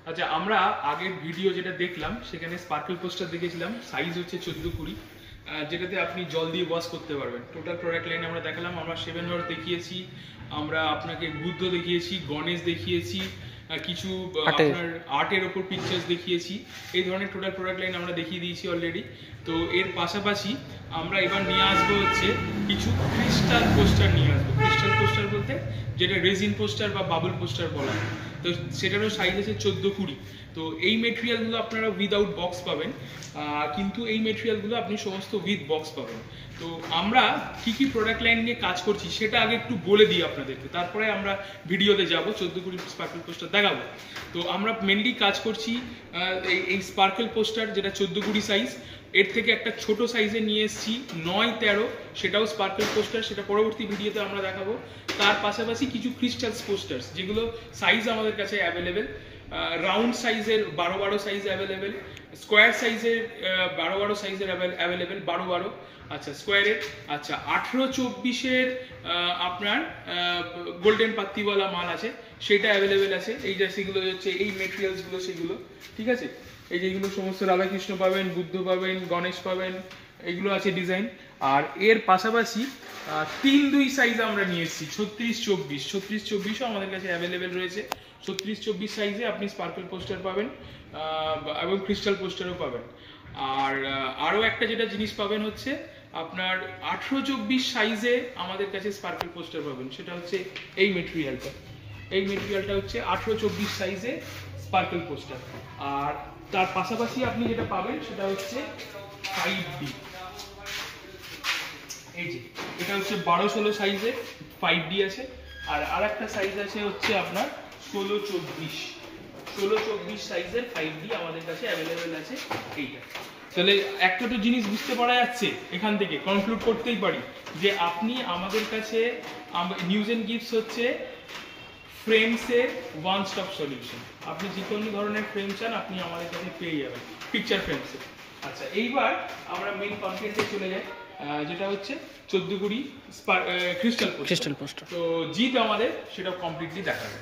আচ্ছা, আমরা আগের ভিডিও যেটা দেখলাম সেখানে স্পার্কেল পোস্টার দেখেছিলাম, সাইজ হচ্ছে 14-20, যেটাতে আপনি জল দিয়ে ওয়াশ করতে পারবেন। টোটাল প্রোডাক্ট লাইন আমরা দেখালাম, আমরা 7 হর্স দেখিয়েছি, আমরা আপনাকে বুদ্ধ দেখিয়েছি, গণেশ দেখিয়েছি, কিছু আপনার আর্টের ওপর পিকচার্স দেখিয়েছি। এই ধরনের টোটাল প্রোডাক্ট লাইন আমরা দেখিয়ে দিয়েছি অলরেডি। তো এর পাশাপাশি আমরা এবার নিয়ে আসবো হচ্ছে কিছু ক্রিস্টাল পোস্টার নিয়ে আসবো। ক্রিস্টাল পোস্টার বলতে যেটা রেজিন পোস্টার বা বাবল পোস্টার বলা হয়, তো সেটারও সাইজ আছে 14-20। তো এই মেটেরিয়ালগুলো আপনারা উইদাউট বক্স পাবেন, কিন্তু এই মেটেরিয়ালগুলো আপনি সমস্ত উইথ বক্স পাবেন। তো আমরা কি কি প্রোডাক্ট লাইন নিয়ে কাজ করছি সেটা আগে একটু বলে দিই আপনাদেরকে, তারপরে আমরা ভিডিওতে যাব 14-20 স্পার্কেল পোস্টার দেখাবো। তো আমরা মেনলি কাজ করছি এই স্পার্কেল পোস্টার যেটা 14-20 সাইজ, এর থেকে একটা ছোট সাইজে নিয়ে এসেছি 9-13, সেটাও স্পার্কেল পোস্টার, সেটা পরবর্তী ভিডিওতে আমরা দেখাবো। তার পাশাপাশি কিছু ক্রিস্টাল পোস্টার্স যেগুলো সাইজ আমাদের কাছে অ্যাভেলেবেল, রাউন্ড সাইজের 12-12 সাইজ অ্যাভেলেবেল, স্কোয়ার সাইজের 12-12 সাইজের অ্যাভেলেবেল, 12-12 আচ্ছা স্কোয়ারের, আচ্ছা 18-24-এর আপনার গোল্ডেন পাত্তিওয়ালা মাল আছে, সেটা অ্যাভেলেবেল আছে। এই যে সেগুলো হচ্ছে এই মেটেরিয়ালসগুলো সেগুলো, ঠিক আছে। এই যেগুলো সমস্ত রাধাকৃষ্ণ পাবেন, বুদ্ধ পাবেন, গণেশ পাবেন, এগুলো আছে ডিজাইন। আর এর পাশাপাশি 3-2 সাইজ আমরা নিয়ে এসেছি 36-24, 36-24ও আমাদের কাছে অ্যাভেলেবেল রয়েছে। 36-24 সাইজে আপনি স্পার্কেল পোস্টার পাবেন এবং ক্রিস্টাল পোস্টারও পাবেন। আর আরও একটা যেটা জিনিস পাবেন হচ্ছে আপনার 18-24 সাইজে আমাদের কাছে স্পার্কেল পোস্টার পাবেন, সেটা হচ্ছে এই মেটেরিয়ালটা। এই মেটেরিয়ালটা হচ্ছে 18-24 সাইজে স্পার্কেল পোস্টার। আর তার পাশাপাশি আপনি যেটা পাবেন সেটা হচ্ছে 5D। এই যে এটা হচ্ছে 12-16 সাইজে 5D আছে। আর আরেকটা সাইজ আছে হচ্ছে আপনার 16-24 সাইজের 5D আমাদের কাছে অ্যাভেলেবেল আছে এইটা। তাহলে একটা তো জিনিস বুঝতে পারা যাচ্ছে, এখান থেকে কনক্লুড করতেই পারি যে আপনি আমাদের কাছে নিউজ এন্ড গিফটস হচ্ছে ফ্রেমসের ওয়ান স্টপ সলিউশন। আপনি যে কোনো ধরনের ফ্রেম চান আপনি আমাদের কাছে পেয়ে যাবেন, পিকচার ফ্রেমসে। আচ্ছা, এইবার আমরা মেইন কন্টেন্টে চলে যাই, যেটা হচ্ছে 14-20 ক্রিস্টাল পোস্টার। তো জিত আমাদের সেটা কমপ্লিটলি দেখাবে।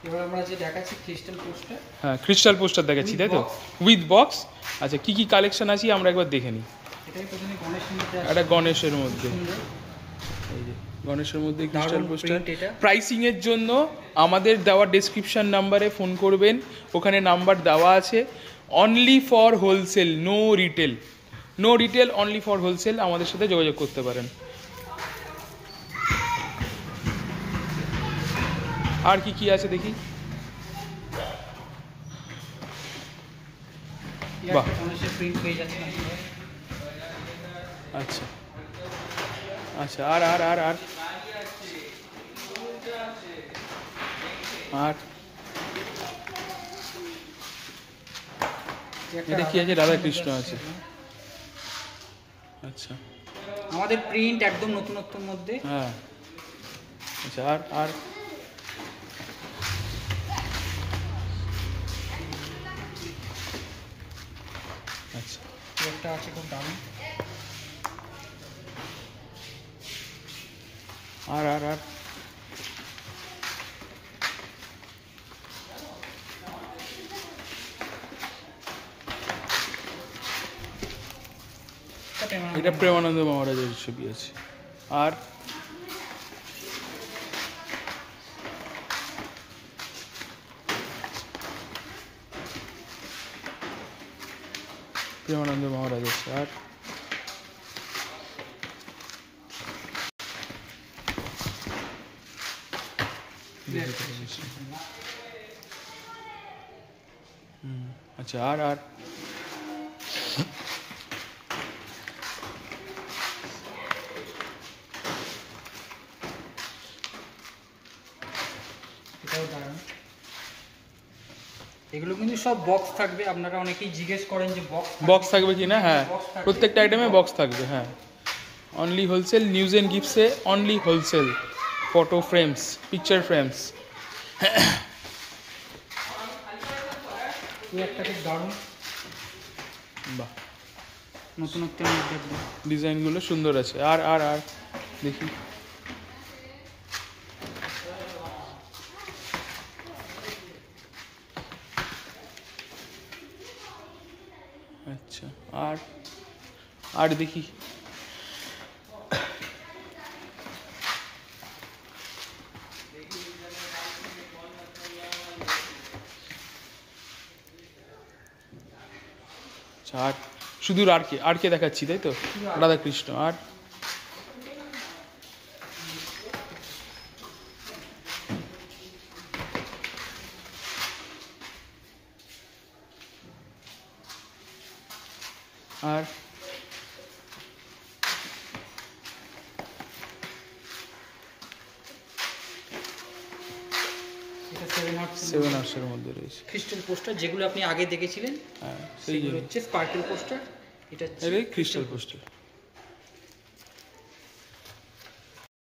এবার আমরা যে দেখাচ্ছি ক্রিস্টাল পোস্টার, হ্যাঁ ক্রিস্টাল পোস্টার দেখাচ্ছি, তাই তো, উইথ বক্স। আচ্ছা, কি কি কালেকশন আছে আমরা একবার দেখে নিই। এটাই প্রথমে গণেশের মধ্যে, এটা গণেশের মধ্যে, এই যে গণেশের মধ্যে ক্রিস্টাল পোস্টার। প্রাইসিং এর জন্য আমাদের দেওয়া ডেসক্রিপশন নাম্বারে ফোন করবেন, ওখানে নাম্বার দেওয়া আছে। Only for wholesale, no retail, no retail, only for wholesale, আমাদের সাথে যোগাযোগ করতে পারেন। আর কি কি আছে দেখি। বাহ, আচ্ছা আচ্ছা, আর আর আর আর আর এটা কি আছে? রাধাকৃষ্ণ আছে। আচ্ছা, আমাদের প্রিন্ট একদম নতুনত্বের মধ্যে। হ্যাঁ, আচ্ছা, আর আর আচ্ছা, একটা আছে খুব দামি। আর আর আর এটা প্রেমানন্দ মহারাজের ছবি আছে। আর প্রেমানন্দ মহারাজ আছে। আর আচ্ছা, আর আর এগুলো কিন্তু সব বক্স থাকবে। আপনারা অনেকেই জিজ্ঞেস করেন যে বক্স থাকবে কি না। হ্যাঁ, প্রত্যেকটা আইটেমে বক্স থাকবে। হ্যাঁ, অনলি হোলসেল, নিউজ এন্ড গিফটসে only wholesale photo frames, picture frames. একটা খুব দারুণ, বাহ, নতুনত্বের মধ্যে ডিজাইনগুলো সুন্দর আছে। আর আর আর দেখি, আর আর দেখি আর শুধু আর কে দেখাচ্ছি তাই তো, রাধাকৃষ্ণ। আর আর সেভেন আর্টসের মধ্যে রয়েছে ক্রিস্টাল পোস্টার, যেগুলো আপনি আগে দেখেছিলেন হ্যাঁ, সেগুলো হচ্ছে স্পার্কেল পোস্টার। এটা ক্রিস্টাল পোস্টার।